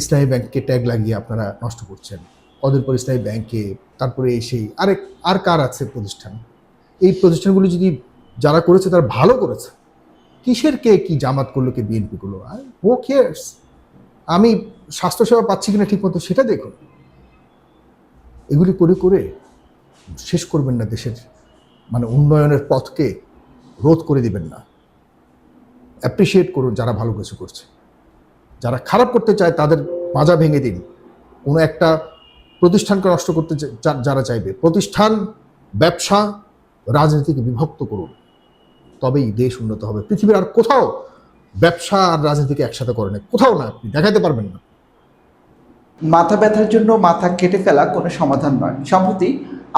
ইসলামী ব্যাংককে ট্যাগ লাগিয়ে আপনারা নষ্ট করছেন। কদিন পর ইসলামী ব্যাংকে, তারপরে সেই আর কার আছে প্রতিষ্ঠান? এই প্রতিষ্ঠানগুলি যদি যারা করেছে তারা ভালো করেছে। কিসের কে কি জামাত করলো, কে বিএনপি করলো, হু কেয়ার্স? আমি স্বাস্থ্যসেবা পাচ্ছি কিনা ঠিকমতো সেটা দেখুন। এগুলি করে করে শেষ করবেন না দেশের উন্নয়নের পথকে, রোধ করে দিবেন না। অ্যাপ্রিসিয়েট করুন যারা ভালো কিছু করছে। যারা খারাপ করতে চায় তাদের মাজা ভেঙে দিন। কোনো একটা প্রতিষ্ঠানকে নষ্ট করতে যারা চাইবে, প্রতিষ্ঠান, ব্যবসা, রাজনীতিকে বিভক্ত করুন, তবেই দেশ উন্নত হবে। পৃথিবীর আর কোথাও ব্যবসা আর রাজনীতিকে একসাথে করে না, কোথাও না, আপনি দেখাতে পারবেন না। মাথা ব্যথার জন্য মাথা কেটে ফেলা কোনো সমাধান নয়। সম্প্রতি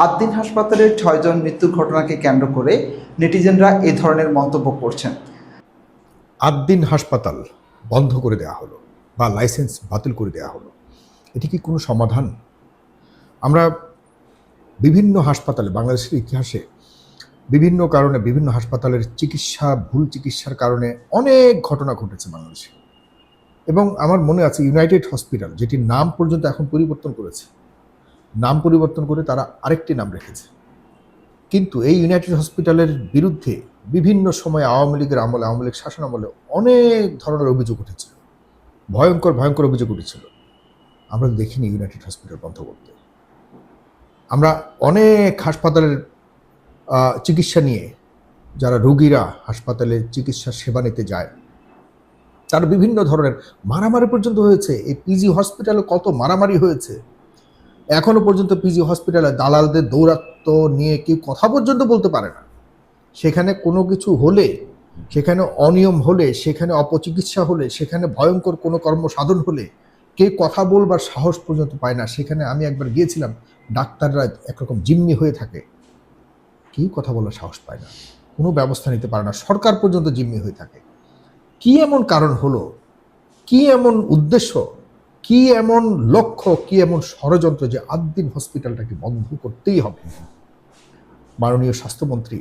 আদ্দিন হাসপাতালের 6 জন মৃত্যুর ঘটনাকে কেন্দ্র করে নেটিজেনরা এ ধরনের মন্তব্য করছেন। আদ্দিন হাসপাতাল বন্ধ করে দেওয়া হলো বা লাইসেন্স বাতিল করে দেওয়া হলো, এটি কি কোনো সমাধান? আমরা বিভিন্ন হাসপাতালে, বাংলাদেশের ইতিহাসে বিভিন্ন কারণে বিভিন্ন হাসপাতালের ভুল চিকিৎসার কারণে অনেক ঘটনা ঘটেছে বাংলাদেশে। এবং আমার মনে আছে ইউনাইটেড হসপিটাল, যেটির নাম পর্যন্ত এখন পরিবর্তন করেছে, নাম পরিবর্তন করে তারা আরেকটি নাম রেখেছে। কিন্তু এই ইউনাইটেড হসপিটালের বিরুদ্ধে বিভিন্ন সময় আওয়ামী লীগের আমলে, আওয়ামী লীগ শাসন আমলে অনেক ধরনের অভিযোগ উঠেছিল, ভয়ঙ্কর ভয়ঙ্কর অভিযোগ উঠেছিল। আমরা দেখিনি ইউনাইটেড হসপিটাল বন্ধ করতে। আমরা অনেক হাসপাতালের চিকিৎসা নিয়ে, যারা রোগীরা হাসপাতালে চিকিৎসা সেবা নিতে যায়, তার বিভিন্ন ধরনের মারামারি পর্যন্ত হয়েছে। এই পিজি হসপিটালে কত মারামারি হয়েছে, এখনো পর্যন্ত পিজি হসপিটালে দালালদের দৌরাত্ম নিয়ে কেউ কথা পর্যন্ত বলতে পারে না। সেখানে কোনো কিছু হলে, সেখানে অনিয়ম হলে, সেখানে অপচিকিৎসা হলে, সেখানে ভয়ঙ্কর কোনো কর্ম সাধন হলে কেউ কথা বলবার সাহস পর্যন্ত পায় না। সেখানে আমি একবার গিয়েছিলাম, ডাক্তাররা একরকম জিম্মি হয়ে থাকে, কেউ কথা বলার সাহস পায় না, কোনো ব্যবস্থা নিতে পারে না, সরকার পর্যন্ত জিম্মি হয়ে থাকে। কি এমন কারণ হলো, কি এমন উদ্দেশ্য, কি এমন লক্ষ্য, কি এমন ষড়যন্ত্র যে আদ্দিন হসপিটালটাকে বন্ধ করতেই হবে? মাননীয় স্বাস্থ্যমন্ত্রী,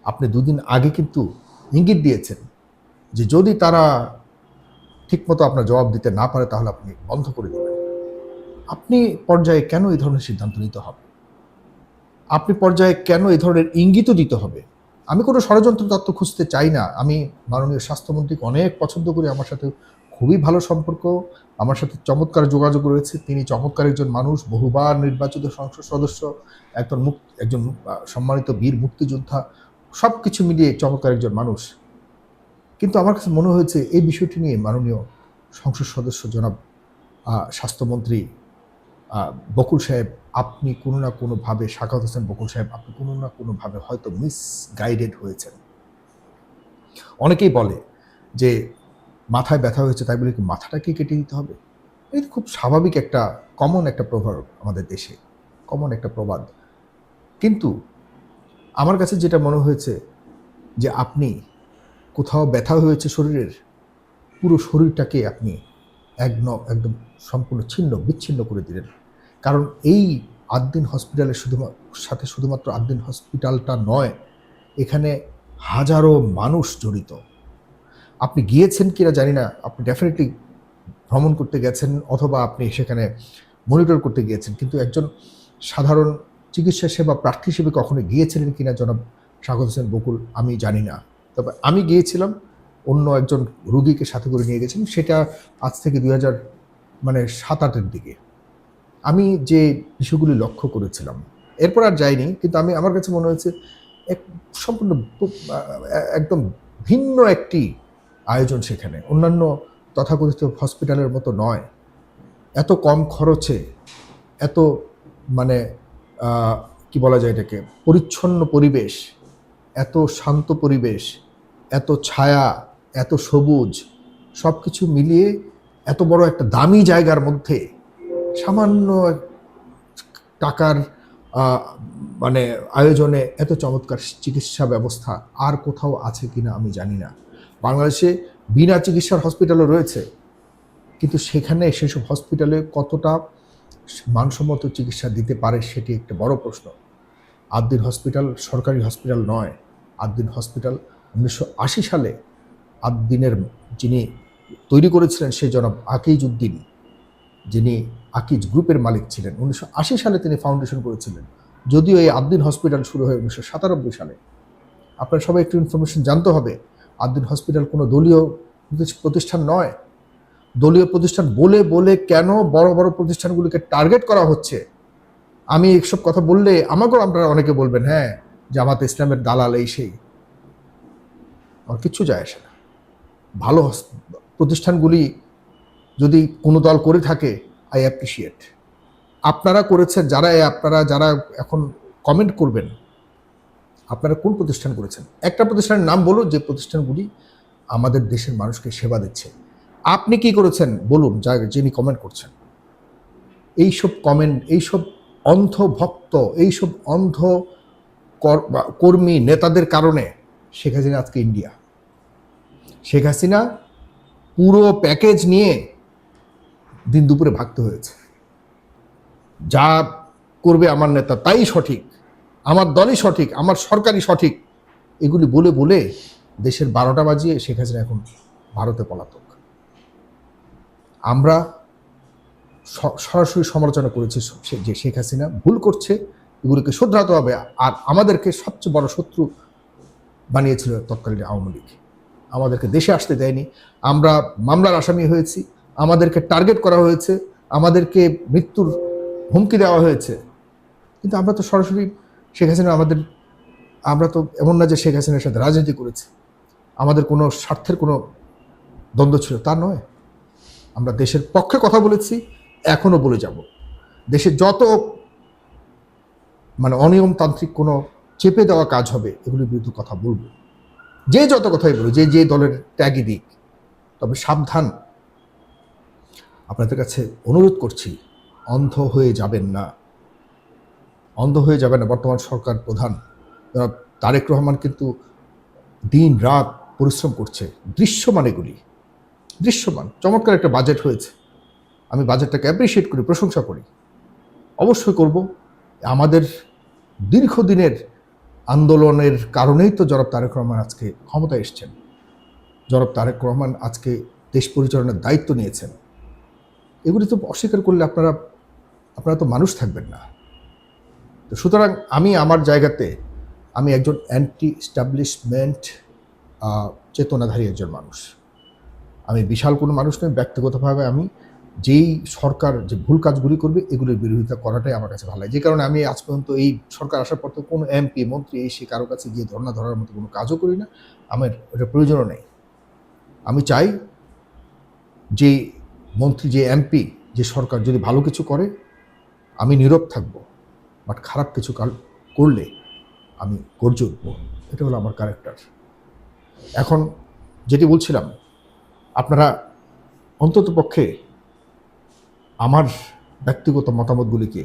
আপনি দুদিন আগে কিন্তু ইঙ্গিত দিয়েছেন যে যদি তারা ঠিকমতো আপনার জবাব দিতে না পারে তাহলে আপনি বন্ধ করে দেবেন। আপনি পর্যায়ে কেন এই ধরনের সিদ্ধান্ত নিতে হবে? আপনি পর্যায়ে কেন এই ধরনের ইঙ্গিতও দিতে হবে? আমি কোনো ষড়যন্ত্র তত্ত্ব খুঁজতে চাই না। আমি মাননীয় স্বাস্থ্যমন্ত্রীকে অনেক পছন্দ করি, আমার সাথে খুবই ভালো সম্পর্ক, আমার সাথে চমৎকার যোগাযোগ রয়েছে। তিনি চমৎকার একজন মানুষ, বহুবার নির্বাচিত সংসদ সদস্য, একজন সম্মানিত বীর মুক্তিযোদ্ধা, সব কিছু মিলিয়ে চমৎকার একজন মানুষ। কিন্তু আমার কাছে মনে হয়েছে এই বিষয়টি নিয়ে মাননীয় সংসদ সদস্য জনাব স্বাস্থ্যমন্ত্রী বকুল সাহেব, আপনি কোনো না কোনোভাবে, সাখাওয়াত হোসেন বকুল সাহেব, আপনি কোনো না কোনোভাবে হয়তো মিসগাইডেড হয়েছেন। অনেকেই বলে যে মাথায় ব্যথা হয়েছে তাই বলে কি মাথাটাকে কেটে দিতে হবে? এটা খুব স্বাভাবিক একটা কমন একটা প্রভাব আমাদের দেশে, কমন একটা প্রবাদ। কিন্তু আমার কাছে যেটা মনে হয়েছে যে আপনি কোথাও ব্যথা হয়েছে শরীরের, পুরো শরীরটাকে আপনি একদম সম্পূর্ণ বিচ্ছিন্ন করে দিলেন। কারণ এই আদ্দিন হসপিটালের শুধুমাত্র আদ্দিন হসপিটালটা নয়, এখানে হাজারো মানুষ জড়িত। আপনি গিয়েছেন কিনা জানি না, আপনি ডেফিনেটলি ভ্রমণ করতে গেছেন অথবা আপনি সেখানে মনিটর করতে গিয়েছেন, কিন্তু একজন সাধারণ চিকিৎসা সেবা প্রার্থী হিসেবে কখনো গিয়েছিলেন কিনা জনাব সাখাওয়াত হোসেন বকুল আমি জানি না। তবে আমি গিয়েছিলাম, অন্য একজন রোগীকে সাথে করে নিয়ে গেছিলাম, সেটা আজ থেকে 2007-8-এর দিকে। আমি যে বিষয়গুলি লক্ষ্য করেছিলাম, এরপর আর যাইনি, কিন্তু আমার কাছে মনে হয়েছে সম্পূর্ণ একদম ভিন্ন একটি আয়োজন সেখানে, অন্যান্য তথাকথিত হসপিটালের মতো নয়। এত কম খরচে, এত কি বলা যায় এটাকে, পরিচ্ছন্ন পরিবেশ, এত শান্ত পরিবেশ, এত ছায়া, এত সবুজ, সব কিছু মিলিয়ে এত বড় একটা দামি জায়গার মধ্যে সামান্য টাকার আয়োজনে এত চমৎকার চিকিৎসা ব্যবস্থা আর কোথাও আছে কিনা আমি জানি না। বাংলাদেশে বিনা চিকিৎসার হসপিটালও রয়েছে, কিন্তু সেখানে সেসব হসপিটালে কতটা মানসম্মত চিকিৎসা দিতে পারে সেটি একটা বড় প্রশ্ন। আদ্দিন হসপিটাল সরকারি হসপিটাল নয়। আদ্দিন হসপিটাল 1980 সালে আদ্দিনের যিনি তৈরি করেছিলেন সেই জনাব আকিজউদ্দিন, যিনি আকিজ গ্রুপের মালিক ছিলেন, 1980 সালে তিনি ফাউন্ডেশন করেছিলেন, যদিও এই আদ্দিন হসপিটাল শুরু হয় 1997 সালে। আপনার সবাই একটু ইনফরমেশন জানতে হবে, আদ্দিন হসপিটাল কোনো দলীয় প্রতিষ্ঠান নয়। দলীয় প্রতিষ্ঠান বলে বলে কেন বড় বড় প্রতিষ্ঠানগুলিকে টার্গেট করা হচ্ছে? আমি এইসব কথা বললে আমাকেও আপনারা অনেকে বলবেন, হ্যাঁ জামাতে ইসলামের দালাল এই সেই। আমার কিচ্ছু যায় আসে না। ভালো প্রতিষ্ঠানগুলি যদি কোনো দল করে থাকে, আই অ্যাপ্রিসিয়েট। আপনারা করেছেন, যারা এখন কমেন্ট করবেন, আপনারা কোন প্রতিষ্ঠান করেছেন? একটা প্রতিষ্ঠানের নাম বলুন যে প্রতিষ্ঠানগুলি আমাদের দেশের মানুষকে সেবা দিচ্ছে। আপনি কি করেছেন বলুন, যিনি কমেন্ট করছেন। এইসব কমেন্ট, এইসব অন্ধ ভক্ত, এইসব অন্ধ কর্মী নেতাদের কারণে শেখ হাসিনা আজকে ইন্ডিয়া। শেখ হাসিনা পুরো প্যাকেজ নিয়ে দিন দুপুরে ভাগতে হয়েছে। যা করবে আমার নেতা তাই সঠিক, আমার দলই সঠিক, আমার সরকারই সঠিক, এগুলি বলে বলে দেশের 12টা বাজিয়ে শেখ হাসিনা এখন ভারতে পলাতক। আমরা সরাসরি সমালোচনা করেছি যে শেখ হাসিনা ভুল করছে, এগুলিকে শুধরাতে হবে। আর আমাদেরকে সবচেয়ে বড় শত্রু বানিয়েছিল তৎকালীন আওয়ামী লীগ। আমাদেরকে দেশে আসতে দেয়নি, আমরা মামলার আসামি হয়েছি, আমাদেরকে টার্গেট করা হয়েছে, আমাদেরকে মৃত্যুর হুমকি দেওয়া হয়েছে। কিন্তু আমরা তো সরাসরি শেখ হাসিনা আমরা তো এমন না যে শেখ হাসিনার সাথে রাজনীতি করেছি, আমাদের কোনো স্বার্থের কোনো দ্বন্দ্ব ছিল তা নয়। আমরা দেশের পক্ষে কথা বলেছি, এখনো বলে যাব। দেশে যত অনিয়মতান্ত্রিক কোনো চেপে দেওয়া কাজ হবে, এগুলির বিরুদ্ধে কথা বলবো। যে যত কথাই বলবো, যে দলের ত্যাগই দিক। তবে সাবধান, আপনাদের কাছে অনুরোধ করছি, অন্ধ হয়ে যাবেন না, অন্ধ হয়ে যাবেন না। বর্তমান সরকার প্রধান তারেক রহমান কিন্তু দিন রাত পরিশ্রম করছে। দৃশ্যমান, এগুলি দৃশ্যমান। চমৎকার একটা বাজেট হয়েছে, আমি বাজেটটাকে অ্যাপ্রিসিয়েট করি, প্রশংসা করি, অবশ্যই করব। আমাদের দীর্ঘদিনের আন্দোলনের কারণেই তো জনাব তারেক রহমান আজকে ক্ষমতায় এসছেন। জনাব তারেক রহমান আজকে দেশ পরিচালনার দায়িত্ব নিয়েছেন। এগুলি তো অস্বীকার করলে আপনারা তো মানুষ থাকবেন না। তো সুতরাং আমি আমার জায়গাতে আমি একজন অ্যান্টি এস্টাবলিশমেন্ট চেতনাধারী একজন মানুষ। আমি বিশাল কোনো মানুষ নই। ব্যক্তিগতভাবে আমি যেই সরকার যে ভুল কাজগুলি করবে, এগুলির বিরোধিতা করাটাই আমার কাছে ভালো লাগে। যে কারণে আমি আজ পর্যন্ত এই সরকার আসার পর তো কোনো এমপি মন্ত্রী এসে কারো কাছে গিয়ে ধর্ণা ধরার মতো কোনো কাজও করি না, আমার এটা প্রয়োজনও নেই। আমি চাই যে মন্ত্রী, যে এমপি, যে সরকার যদি ভালো কিছু করে আমি নীরব থাকব, বাট খারাপ কিছু করলে আমি গর্জে উঠব। এটা হলো আমার ক্যারেক্টার। এখন যেটি বলছিলাম, আপনারা অন্ততপক্ষে আমার ব্যক্তিগত মতামতগুলিকে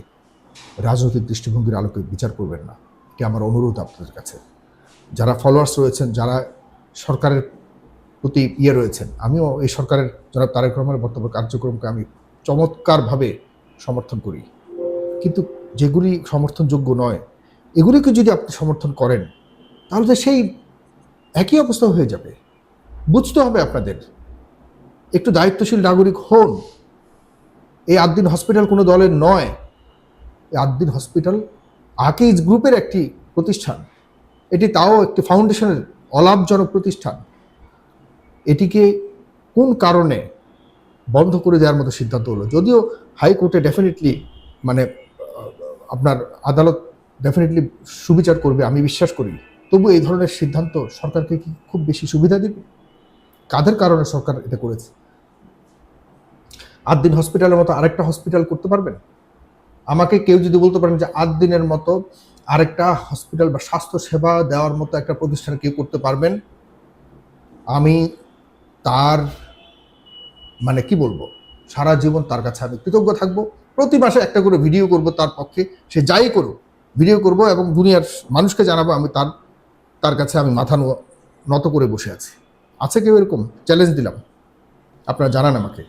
রাজনৈতিক দৃষ্টিভঙ্গির আলোকে বিচার করবেন না, এটি আমার অনুরোধ আপনাদের কাছে। যারা ফলোয়ার্স রয়েছেন, যারা সরকারের প্রতি রয়েছেন, আমিও এই সরকারের জনাব তারেক রহমানের বর্তমান কার্যক্রমকে আমি চমৎকারভাবে সমর্থন করি। কিন্তু যেগুলি সমর্থনযোগ্য নয়, এগুলিকে যদি আপনি সমর্থন করেন, তাহলে তো সেই একই অবস্থা হয়ে যাবে। বুঝতে হবে আপনাদের, একটু দায়িত্বশীল নাগরিক হন। এই আদ্দিন হসপিটাল কোনো দলের নয়। এই আদ্দিন হসপিটাল আকিজ গ্রুপের একটি প্রতিষ্ঠান। এটি তাও একটি ফাউন্ডেশনের অলাভজনক প্রতিষ্ঠান। এটিকে কোন কারণে বন্ধ করে দেওয়ার মতো সিদ্ধান্ত হলো? যদিও হাইকোর্টে ডেফিনেটলি আপনার আদালত ডেফিনেটলি সুবিচার করবে, আমি বিশ্বাস করি। তবু এই ধরনের সিদ্ধান্ত সরকারকে কি খুব বেশি সুবিধা দেবে? কাদের কারণে সরকার এটা করেছে? আদ্দিন হসপিটালের মতো আরেকটা হসপিটাল করতে পারবেন? আমাকে কেউ যদি বলতে পারেন যে আদ্দিনের মতো আরেকটা হসপিটাল বা স্বাস্থ্য সেবা দেওয়ার মতো একটা প্রতিষ্ঠান কেউ করতে পারবেন, আমি তার কি বলবো, সারা জীবন তার কাছে আমি কৃতজ্ঞ থাকবো। প্রতি মাসে একটা করে ভিডিও করব তার পক্ষে, সে যাই করুক ভিডিও করব এবং দুনিয়ার মানুষকে জানাবো আমি তার কাছে আমি মাথা নত করে বসে আছি। আছে কেউ এরকম? চ্যালেঞ্জ দিলাম, আপনারা জানান আমাকে।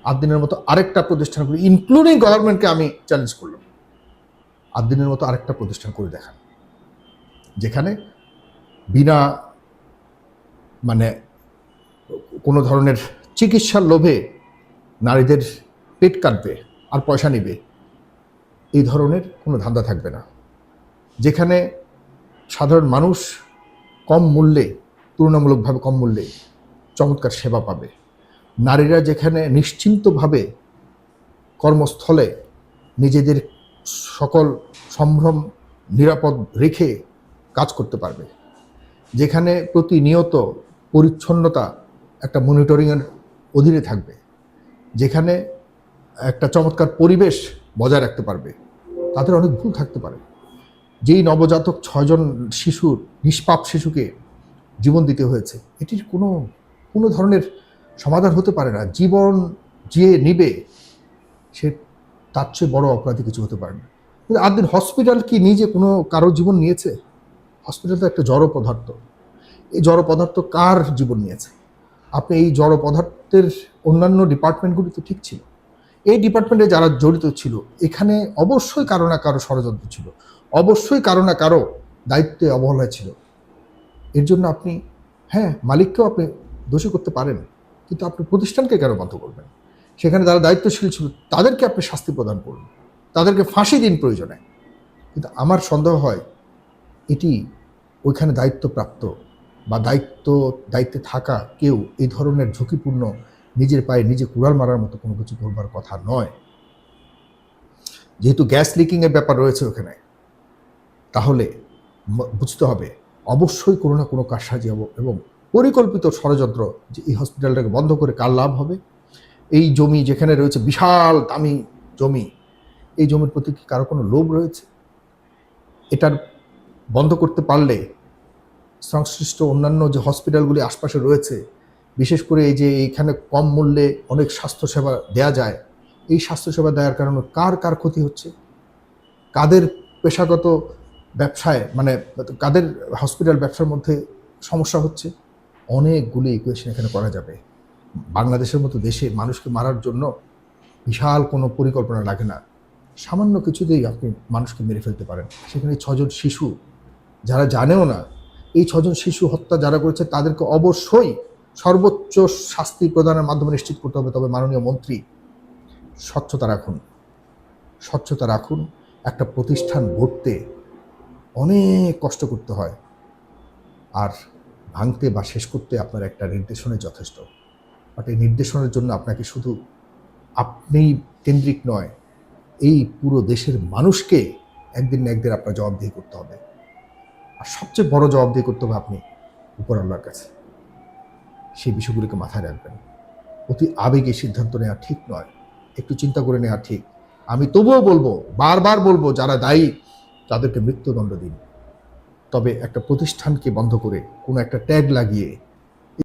আদ্দিনের মতো আরেকটা প্রতিষ্ঠান করে, ইনক্লুডিং গভর্নমেন্টকে আমি চ্যালেঞ্জ করলাম, আদ্দিনের মতো আরেকটা প্রতিষ্ঠান করে দেখান, যেখানে বিনা কোনো ধরনের চিকিৎসার লোভে নারীদের পেট কাটবে আর পয়সা নেবে, এই ধরনের কোনো ধান্দা থাকবে না। যেখানে সাধারণ মানুষ কম মূল্যে, তুলনামূলকভাবে কম মূল্যে চমৎকার সেবা পাবে, নারীরা যেখানে নিশ্চিন্তভাবে কর্মস্থলে নিজেদের সকল সম্ভ্রম নিরাপদ রেখে কাজ করতে পারবে, যেখানে প্রতিনিয়ত পরিচ্ছন্নতা একটা মনিটরিংয়ের অধীনে থাকবে, যেখানে একটা চমৎকার পরিবেশ বজায় রাখতে পারবে, তাদের অনেক ভুল থাকতে পারে। যেই নবজাতক 6 জন শিশুর, নিষ্পাপ শিশুকে জীবন দিতে হয়েছে, এটির কোনো ধরনের সমাধান হতে পারে না। জীবন যে নিবে সে তার চেয়ে বড় অপরাধী কিছু হতে পারে না। কিন্তু আদিন হসপিটাল কি নিজে কোনো কারো জীবন নিয়েছে? হসপিটাল তো একটা জড় পদার্থ। এই জড় পদার্থ কার জীবন নিয়েছে? আপনি এই জড় পদার্থের অন্যান্য ডিপার্টমেন্টগুলি তো ঠিক ছিল, এই ডিপার্টমেন্টে যারা জড়িত ছিল এখানে অবশ্যই কারো না কারো ষড়যন্ত্র ছিল, অবশ্যই কারো না কারো দায়িত্বে অবহেলা ছিল। এর জন্য আপনি, হ্যাঁ, মালিককেও আপনি দোষী করতে পারেন, কিন্তু আপনি প্রতিষ্ঠানকে কেন বন্ধ করবেন? সেখানে যারা দায়িত্বশীল ছিল তাদেরকে আপনি শাস্তি প্রদান করুন, তাদেরকে ফাঁসি দিন প্রয়োজনে। কিন্তু আমার সন্দেহ হয় এটি ওইখানে দায়িত্বপ্রাপ্ত বা দায়িত্বে থাকা কেউ এই ধরনের ঝুঁকিপূর্ণ, নিজের পায়ে নিজে কুড়াল মারার মতো কোনো কিছু করবার কথা নয়। যেহেতু গ্যাস লিকিংয়ের ব্যাপার রয়েছে ওখানে, তাহলে বুঝতে হবে অবশ্যই কোনো না কোনো কারসাজি এবং পরিকল্পিত ষড়যন্ত্র, যে এই হসপিটালটাকে বন্ধ করে কার লাভ হবে। এই জমি যেখানে রয়েছে, বিশাল দামি জমি, এই জমির প্রতি কি কারো কোনো লোভ রয়েছে? এটার বন্ধ করতে পারলে সংশ্লিষ্ট অন্যান্য যে হসপিটালগুলি আশপাশে রয়েছে, বিশেষ করে এই যে এইখানে কম মূল্যে অনেক স্বাস্থ্যসেবা দেয়া যায়, এই স্বাস্থ্যসেবা দেওয়ার কারণে কার ক্ষতি হচ্ছে? কাদের পেশাগত ব্যবসায়, মানে কাদের হসপিটাল ব্যবসার মধ্যে সমস্যা হচ্ছে? অনেকগুলি ইকুয়েশন এখানে করা যাবে। বাংলাদেশের মতো দেশে মানুষকে মারার জন্য বিশাল কোনো পরিকল্পনা লাগে না, সামান্য কিছুতেই আপনি মানুষকে মেরে ফেলতে পারেন। সেখানে 6 জন শিশু, যারা জানেও না, এই 6 জন শিশু হত্যা যারা করেছে তাদেরকে অবশ্যই সর্বোচ্চ শাস্তি প্রদানের মাধ্যমে নিশ্চিত করতে হবে। তবে মাননীয় মন্ত্রী, স্বচ্ছতা রাখুন। একটা প্রতিষ্ঠান গড়তে অনেক কষ্ট করতে হয়, আর ভাঙতে বা শেষ করতে আপনার একটা নির্দেশনাই যথেষ্ট। বাট এই নির্দেশনের জন্য আপনাকে শুধু আপনি কেন্দ্রিক নয়, এই পুরো দেশের মানুষকে একদিন না একদিন আপনার জবাবদিহি করতে হবে। আর সবচেয়ে বড় জবাবদিহি করতে হবে আপনি উপর আল্লাহর কাছে। সেই বিষয়গুলিকে মাথায় রাখবেন। অতি আবেগে সিদ্ধান্ত নেওয়া ঠিক নয়, একটু চিন্তা করে নেওয়া ঠিক। আমি তবুও বলবো, বারবার বলবো, যারা দায়ী তাদেরকে মৃত্যুদণ্ড দিন। তবে একটা প্রতিষ্ঠানকে বন্ধ করে কোনো একটা ট্যাগ লাগিয়ে